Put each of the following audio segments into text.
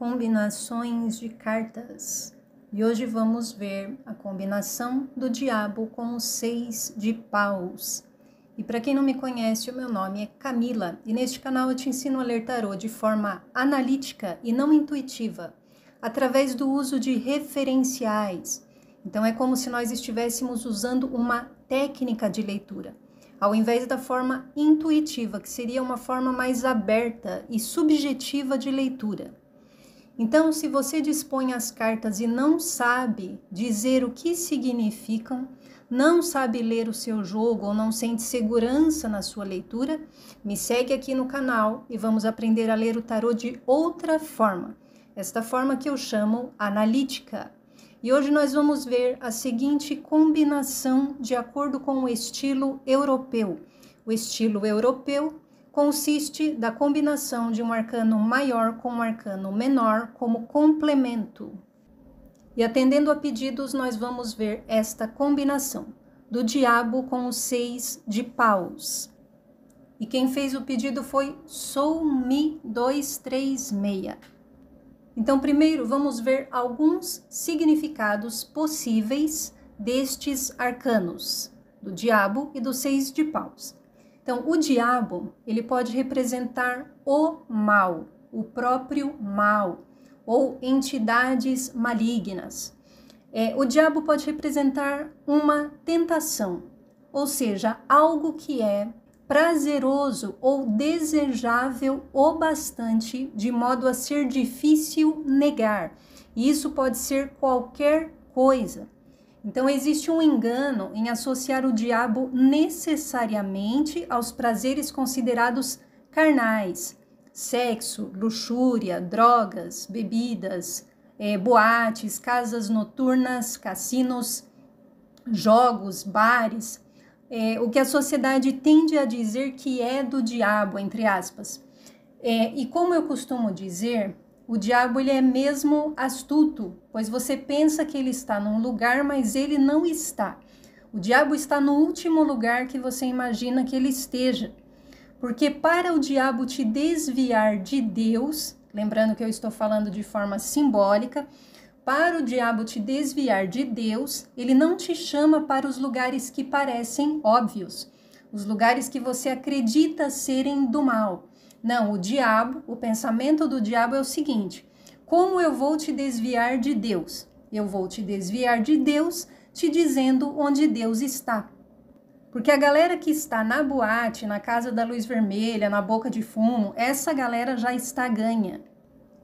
combinações de cartas. E hoje vamos ver a combinação do diabo com os 6 de paus. E para quem não me conhece, o meu nome é Camila e neste canal eu te ensino a ler tarô de forma analítica e não intuitiva, através do uso de referenciais. Então é como se nós estivéssemos usando uma técnica de leitura, ao invés da forma intuitiva, que seria uma forma mais aberta e subjetiva de leitura. Então, se você dispõe as cartas e não sabe dizer o que significam, não sabe ler o seu jogo ou não sente segurança na sua leitura, me segue aqui no canal e vamos aprender a ler o tarô de outra forma. Esta forma que eu chamo analítica. E hoje nós vamos ver a seguinte combinação de acordo com o estilo europeu. O estilo europeu consiste da combinação de um arcano maior com um arcano menor como complemento. E atendendo a pedidos, nós vamos ver esta combinação do diabo com os 6 de paus. E quem fez o pedido foi Soumi236. Então, primeiro vamos ver alguns significados possíveis destes arcanos, do diabo e dos 6 de paus. Então, o diabo, ele pode representar o mal, o próprio mal, ou entidades malignas. O diabo pode representar uma tentação, ou seja, algo que é prazeroso ou desejável o bastante, de modo a ser difícil negar. E isso pode ser qualquer coisa. Então, existe um engano em associar o diabo necessariamente aos prazeres considerados carnais, sexo, luxúria, drogas, bebidas, boates, casas noturnas, cassinos, jogos, bares, o que a sociedade tende a dizer que é do diabo, entre aspas. E como eu costumo dizer, o diabo ele é mesmo astuto, pois você pensa que ele está num lugar, mas ele não está. O diabo está no último lugar que você imagina que ele esteja. Porque para o diabo te desviar de Deus, lembrando que eu estou falando de forma simbólica, para o diabo te desviar de Deus, ele não te chama para os lugares que parecem óbvios, os lugares que você acredita serem do mal. Não, o pensamento do diabo é o seguinte: como eu vou te desviar de Deus? Eu vou te desviar de Deus te dizendo onde Deus está. Porque a galera que está na boate, na casa da luz vermelha, na boca de fumo, essa galera já está ganha.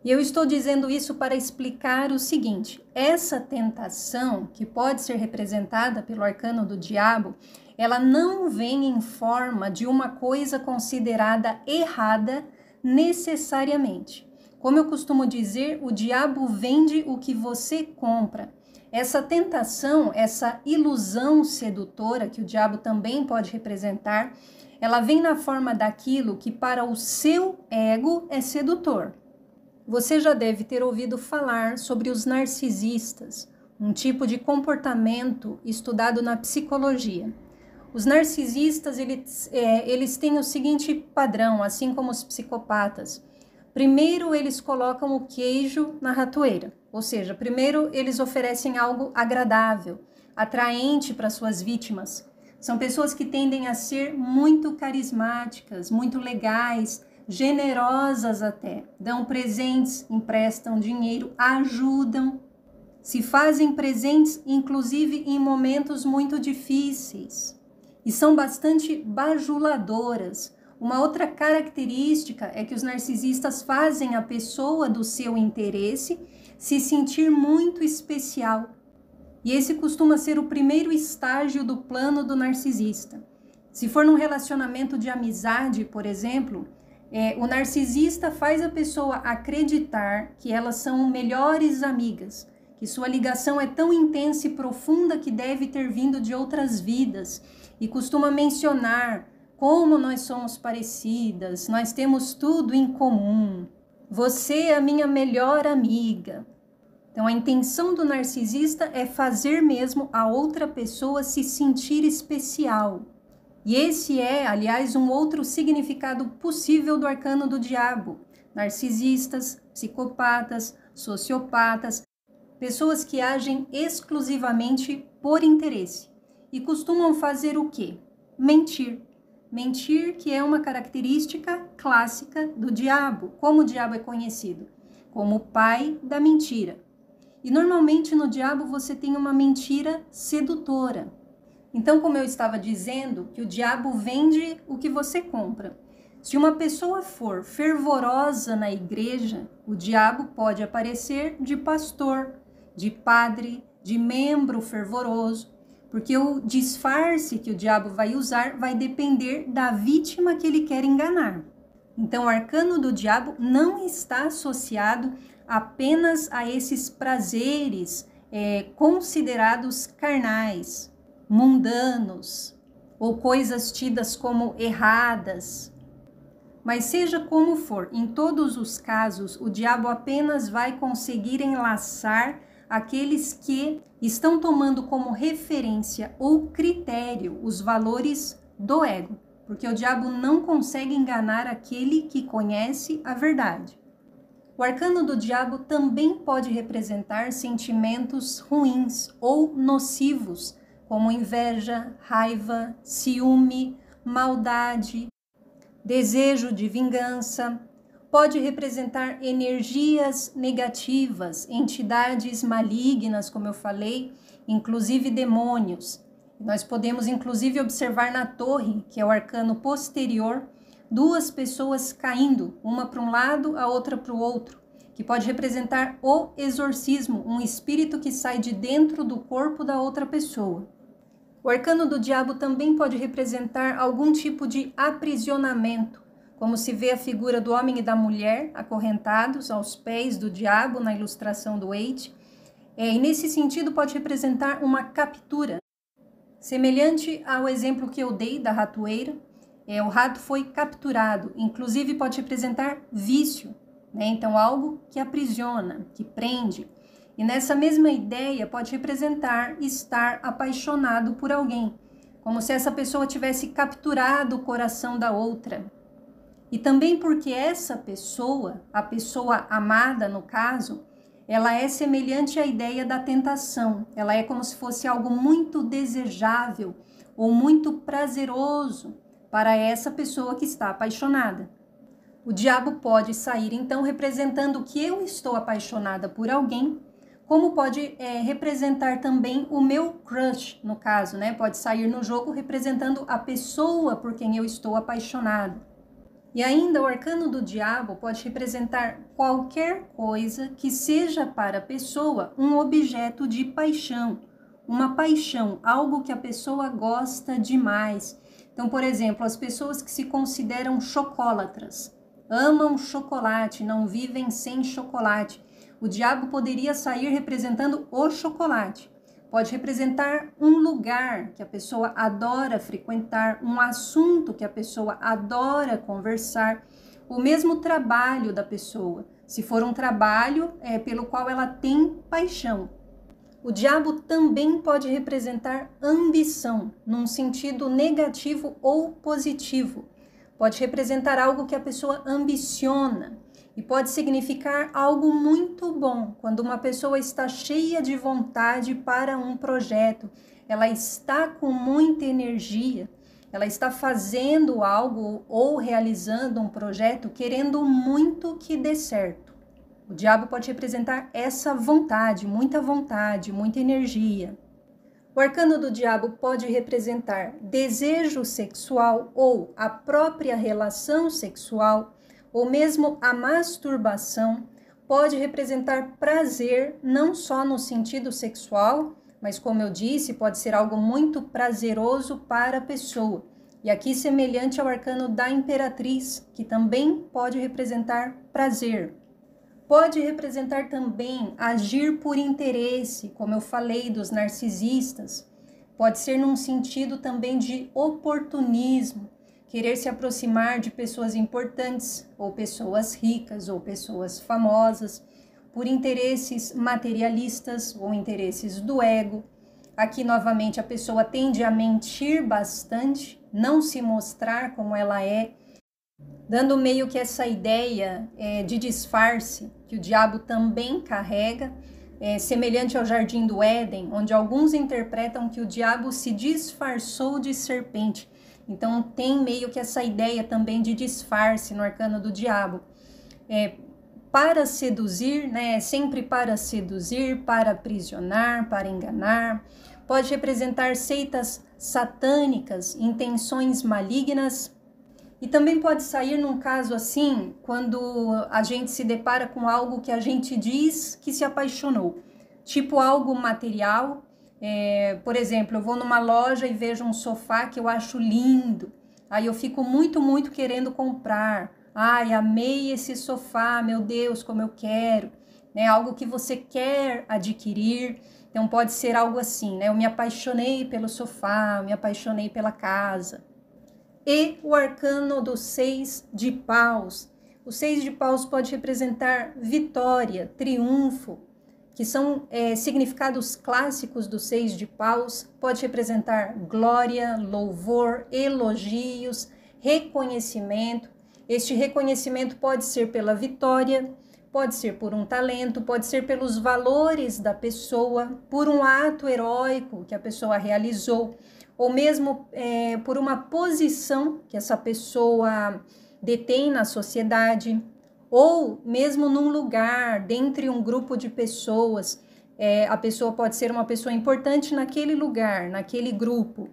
E eu estou dizendo isso para explicar o seguinte: essa tentação, que pode ser representada pelo arcano do diabo, ela não vem em forma de uma coisa considerada errada necessariamente. Como eu costumo dizer, o diabo vende o que você compra. Essa tentação, essa ilusão sedutora, que o diabo também pode representar, ela vem na forma daquilo que para o seu ego é sedutor. Você já deve ter ouvido falar sobre os narcisistas, um tipo de comportamento estudado na psicologia. Os narcisistas, eles têm o seguinte padrão, assim como os psicopatas. Primeiro, eles colocam o queijo na ratoeira, ou seja, primeiro eles oferecem algo agradável, atraente para suas vítimas. São pessoas que tendem a ser muito carismáticas, muito legais, generosas até. Dão presentes, emprestam dinheiro, ajudam, se fazem presentes, inclusive em momentos muito difíceis. E são bastante bajuladoras. Uma outra característica é que os narcisistas fazem a pessoa do seu interesse se sentir muito especial. E esse costuma ser o primeiro estágio do plano do narcisista. Se for num relacionamento de amizade, por exemplo, o narcisista faz a pessoa acreditar que elas são melhores amigas, que sua ligação é tão intensa e profunda que deve ter vindo de outras vidas, e costuma mencionar como nós somos parecidas, nós temos tudo em comum, você é a minha melhor amiga. Então, a intenção do narcisista é fazer mesmo a outra pessoa se sentir especial. E esse é, aliás, um outro significado possível do arcano do diabo. narcisistas, psicopatas, sociopatas, pessoas que agem exclusivamente por interesse e costumam fazer o quê? Mentir. Mentir, que é uma característica clássica do diabo. Como o diabo é conhecido? Como o pai da mentira. E normalmente no diabo você tem uma mentira sedutora. Então, como eu estava dizendo, que o diabo vende o que você compra. Se uma pessoa for fervorosa na igreja, o diabo pode aparecer de pastor, de padre, de membro fervoroso, porque o disfarce que o diabo vai usar vai depender da vítima que ele quer enganar. Então, o arcano do diabo não está associado apenas a esses prazeres considerados carnais, mundanos, ou coisas tidas como erradas. Mas seja como for, em todos os casos, o diabo apenas vai conseguir enlaçar aqueles que estão tomando como referência ou critério os valores do ego, porque o diabo não consegue enganar aquele que conhece a verdade. O arcano do diabo também pode representar sentimentos ruins ou nocivos, como inveja, raiva, ciúme, maldade, desejo de vingança. Pode representar energias negativas, entidades malignas, como eu falei, inclusive demônios. Nós podemos inclusive observar na torre, que é o arcano posterior, duas pessoas caindo, uma para um lado, a outra para o outro, que pode representar o exorcismo, um espírito que sai de dentro do corpo da outra pessoa. O arcano do diabo também pode representar algum tipo de aprisionamento, como se vê a figura do homem e da mulher acorrentados aos pés do diabo na ilustração do Waite. E nesse sentido pode representar uma captura, semelhante ao exemplo que eu dei da ratoeira. O rato foi capturado, inclusive pode representar vício, né? Então algo que aprisiona, que prende. E nessa mesma ideia pode representar estar apaixonado por alguém, como se essa pessoa tivesse capturado o coração da outra. E também porque essa pessoa, a pessoa amada no caso, ela é semelhante à ideia da tentação. Ela é como se fosse algo muito desejável ou muito prazeroso para essa pessoa que está apaixonada. O diabo pode sair então representando que eu estou apaixonada por alguém, como pode representar também o meu crush, no caso, né? Pode sair no jogo representando a pessoa por quem eu estou apaixonado. E ainda o arcano do diabo pode representar qualquer coisa que seja para a pessoa um objeto de paixão, uma paixão, algo que a pessoa gosta demais. Então, por exemplo, as pessoas que se consideram chocolatras, amam chocolate, não vivem sem chocolate. O diabo poderia sair representando o chocolate. Pode representar um lugar que a pessoa adora frequentar, um assunto que a pessoa adora conversar, o mesmo trabalho da pessoa, se for um trabalho pelo qual ela tem paixão. O diabo também pode representar ambição, num sentido negativo ou positivo. Pode representar algo que a pessoa ambiciona. E pode significar algo muito bom, quando uma pessoa está cheia de vontade para um projeto, ela está com muita energia, ela está fazendo algo ou realizando um projeto querendo muito que dê certo. O diabo pode representar essa vontade, muita energia. O arcano do diabo pode representar desejo sexual ou a própria relação sexual, ou mesmo a masturbação. Pode representar prazer, não só no sentido sexual, mas como eu disse, pode ser algo muito prazeroso para a pessoa. E aqui semelhante ao arcano da imperatriz, que também pode representar prazer. Pode representar também agir por interesse, como eu falei dos narcisistas. Pode ser num sentido também de oportunismo, querer se aproximar de pessoas importantes, ou pessoas ricas, ou pessoas famosas, por interesses materialistas ou interesses do ego. Aqui, novamente, a pessoa tende a mentir bastante, não se mostrar como ela é. dando meio que essa ideia de disfarce que o diabo também carrega, semelhante ao Jardim do Éden, onde alguns interpretam que o diabo se disfarçou de serpente. Então tem meio que essa ideia também de disfarce no arcano do diabo. Para seduzir, né? Sempre para seduzir, para aprisionar, para enganar. Pode representar seitas satânicas, intenções malignas. E também pode sair num caso assim, quando a gente se depara com algo que a gente diz que se apaixonou. Tipo algo material. Por exemplo, eu vou numa loja e vejo um sofá que eu acho lindo. Aí eu fico muito querendo comprar. Ai, amei esse sofá, meu Deus, como eu quero. Né? Algo que você quer adquirir. Então pode ser algo assim, né? Eu me apaixonei pelo sofá, eu me apaixonei pela casa. E o arcano do 6 de paus. O 6 de paus pode representar vitória, triunfo, que são significados clássicos do 6 de paus. Pode representar glória, louvor, elogios, reconhecimento. Este reconhecimento pode ser pela vitória, pode ser por um talento, pode ser pelos valores da pessoa, por um ato heróico que a pessoa realizou, ou mesmo por uma posição que essa pessoa detém na sociedade, ou mesmo num lugar, dentre um grupo de pessoas, a pessoa pode ser uma pessoa importante naquele lugar, naquele grupo.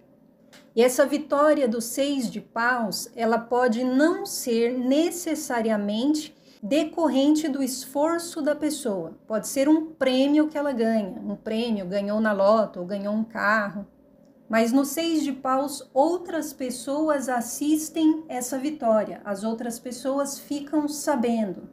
E essa vitória do 6 de paus, ela pode não ser necessariamente decorrente do esforço da pessoa. Pode ser um prêmio que ela ganha, um prêmio, ganhou na loto ou ganhou um carro. Mas no 6 de paus, outras pessoas assistem essa vitória, as outras pessoas ficam sabendo.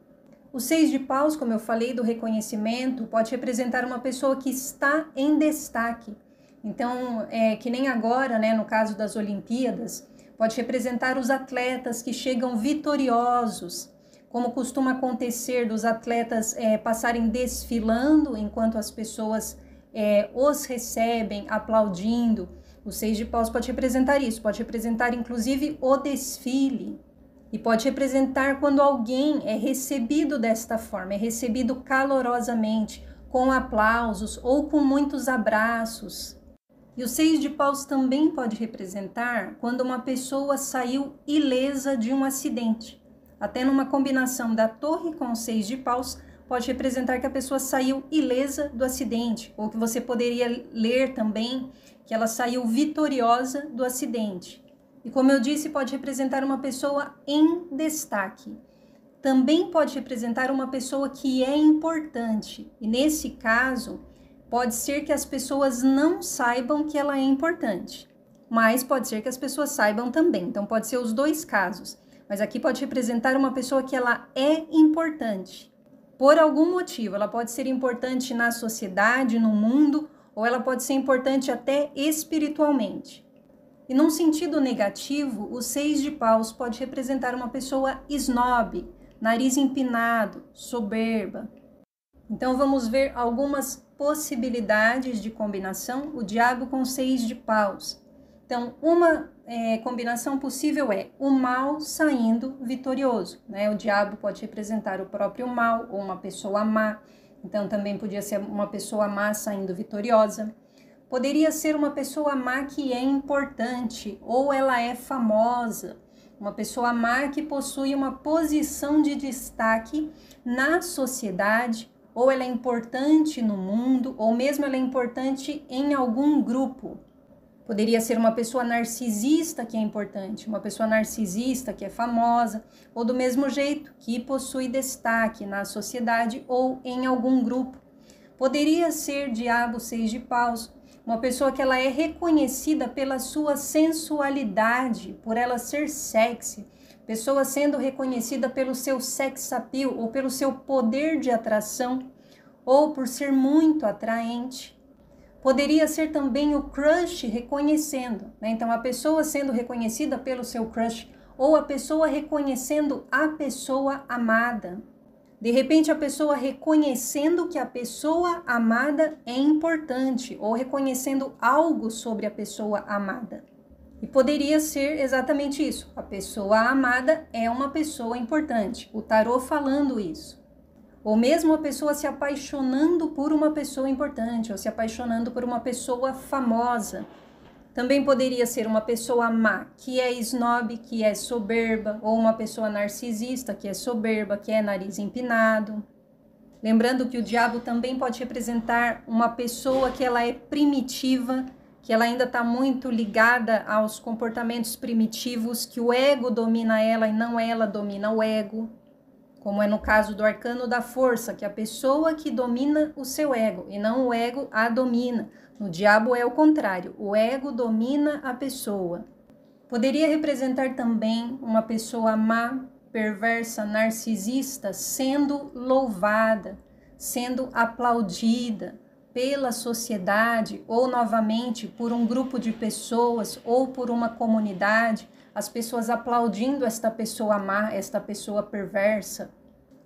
O 6 de paus, como eu falei do reconhecimento, pode representar uma pessoa que está em destaque. Então, que nem agora, né, no caso das Olimpíadas, pode representar os atletas que chegam vitoriosos, como costuma acontecer dos atletas passarem desfilando enquanto as pessoas os recebem, aplaudindo. O 6 de paus pode representar isso, pode representar inclusive o desfile. E pode representar quando alguém é recebido desta forma, é recebido calorosamente, com aplausos ou com muitos abraços. E o 6 de paus também pode representar quando uma pessoa saiu ilesa de um acidente. Até numa combinação da torre com o 6 de paus, pode representar que a pessoa saiu ilesa do acidente, ou que você poderia ler também que ela saiu vitoriosa do acidente. E como eu disse, pode representar uma pessoa em destaque. Também pode representar uma pessoa que é importante. E nesse caso, pode ser que as pessoas não saibam que ela é importante, mas pode ser que as pessoas saibam também. Então pode ser os dois casos. Mas aqui pode representar uma pessoa que ela é importante. Por algum motivo, ela pode ser importante na sociedade, no mundo, ou ela pode ser importante até espiritualmente. E num sentido negativo, o 6 de paus pode representar uma pessoa snob, nariz empinado, soberba. Então vamos ver algumas possibilidades de combinação, o diabo com 6 de paus. Então, uma combinação possível é o mal saindo vitorioso, né? O diabo pode representar o próprio mal ou uma pessoa má, então também podia ser uma pessoa má saindo vitoriosa. Poderia ser uma pessoa má que é importante ou ela é famosa, uma pessoa má que possui uma posição de destaque na sociedade, ou ela é importante no mundo, ou mesmo ela é importante em algum grupo. Poderia ser uma pessoa narcisista que é importante, uma pessoa narcisista que é famosa, ou do mesmo jeito, que possui destaque na sociedade ou em algum grupo. Poderia ser diabo 6 de paus, uma pessoa que ela é reconhecida pela sua sensualidade, por ela ser sexy, pessoa sendo reconhecida pelo seu sex appeal ou pelo seu poder de atração, ou por ser muito atraente. Poderia ser também o crush reconhecendo, né? Então a pessoa sendo reconhecida pelo seu crush, ou a pessoa reconhecendo a pessoa amada. De repente a pessoa reconhecendo que a pessoa amada é importante, ou reconhecendo algo sobre a pessoa amada. E poderia ser exatamente isso. A pessoa amada é uma pessoa importante. O tarô falando isso. Ou mesmo a pessoa se apaixonando por uma pessoa importante, ou se apaixonando por uma pessoa famosa. Também poderia ser uma pessoa má, que é snob, que é soberba, ou uma pessoa narcisista, que é soberba, que é nariz empinado. Lembrando que o diabo também pode representar uma pessoa que ela é primitiva, que ela ainda está muito ligada aos comportamentos primitivos, que o ego domina ela e não ela domina o ego. Como é no caso do arcano da força, que é a pessoa que domina o seu ego e não o ego a domina. No diabo é o contrário, o ego domina a pessoa. Poderia representar também uma pessoa má, perversa, narcisista, sendo louvada, sendo aplaudida pela sociedade ou novamente por um grupo de pessoas ou por uma comunidade, as pessoas aplaudindo esta pessoa má, esta pessoa perversa.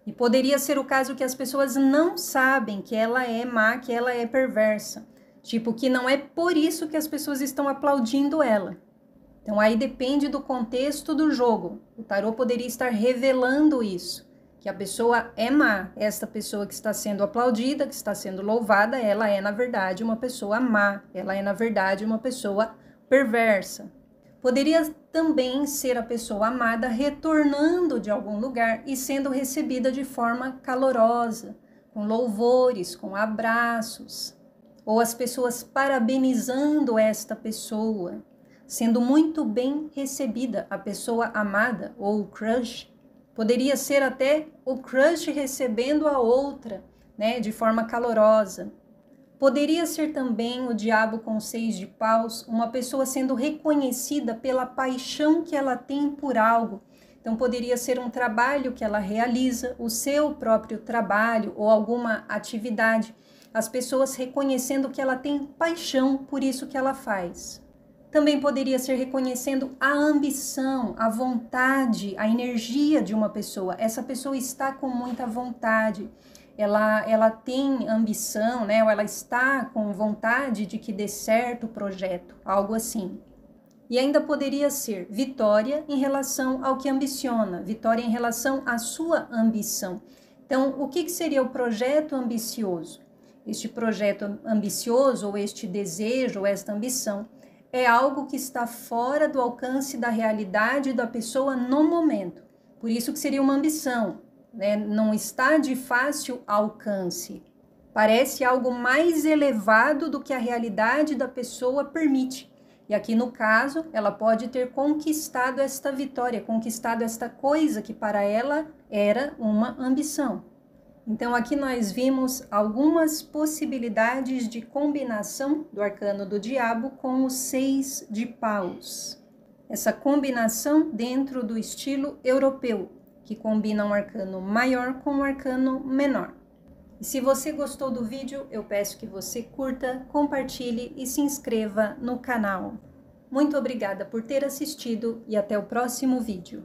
E poderia ser o caso que as pessoas não sabem que ela é má, que ela é perversa. Tipo, que não é por isso que as pessoas estão aplaudindo ela. Então aí depende do contexto do jogo. O tarô poderia estar revelando isso, que a pessoa é má. Esta pessoa que está sendo aplaudida, que está sendo louvada, ela é na verdade uma pessoa má. Ela é na verdade uma pessoa perversa. Poderia também ser a pessoa amada retornando de algum lugar e sendo recebida de forma calorosa, com louvores, com abraços, ou as pessoas parabenizando esta pessoa, sendo muito bem recebida, a pessoa amada ou o crush. Poderia ser até o crush recebendo a outra, né, de forma calorosa. Poderia ser também o diabo com 6 de paus, uma pessoa sendo reconhecida pela paixão que ela tem por algo. Então, poderia ser um trabalho que ela realiza, o seu próprio trabalho ou alguma atividade. As pessoas reconhecendo que ela tem paixão por isso que ela faz. Também poderia ser reconhecendo a ambição, a vontade, a energia de uma pessoa. Essa pessoa está com muita vontade. Ela tem ambição, né? Ou ela está com vontade de que dê certo o projeto, algo assim. E ainda poderia ser vitória em relação ao que ambiciona, vitória em relação à sua ambição. Então, o que seria o projeto ambicioso? Este projeto ambicioso, ou este desejo, ou esta ambição, é algo que está fora do alcance da realidade da pessoa no momento. Por isso que seria uma ambição. Né? Não está de fácil alcance. Parece algo mais elevado do que a realidade da pessoa permite. E aqui no caso, ela pode ter conquistado esta vitória, conquistado esta coisa que para ela era uma ambição. Então aqui nós vimos algumas possibilidades de combinação do arcano do diabo com os 6 de paus. Essa combinação dentro do estilo europeu, que combina um arcano maior com um arcano menor. E se você gostou do vídeo, eu peço que você curta, compartilhe e se inscreva no canal. Muito obrigada por ter assistido e até o próximo vídeo.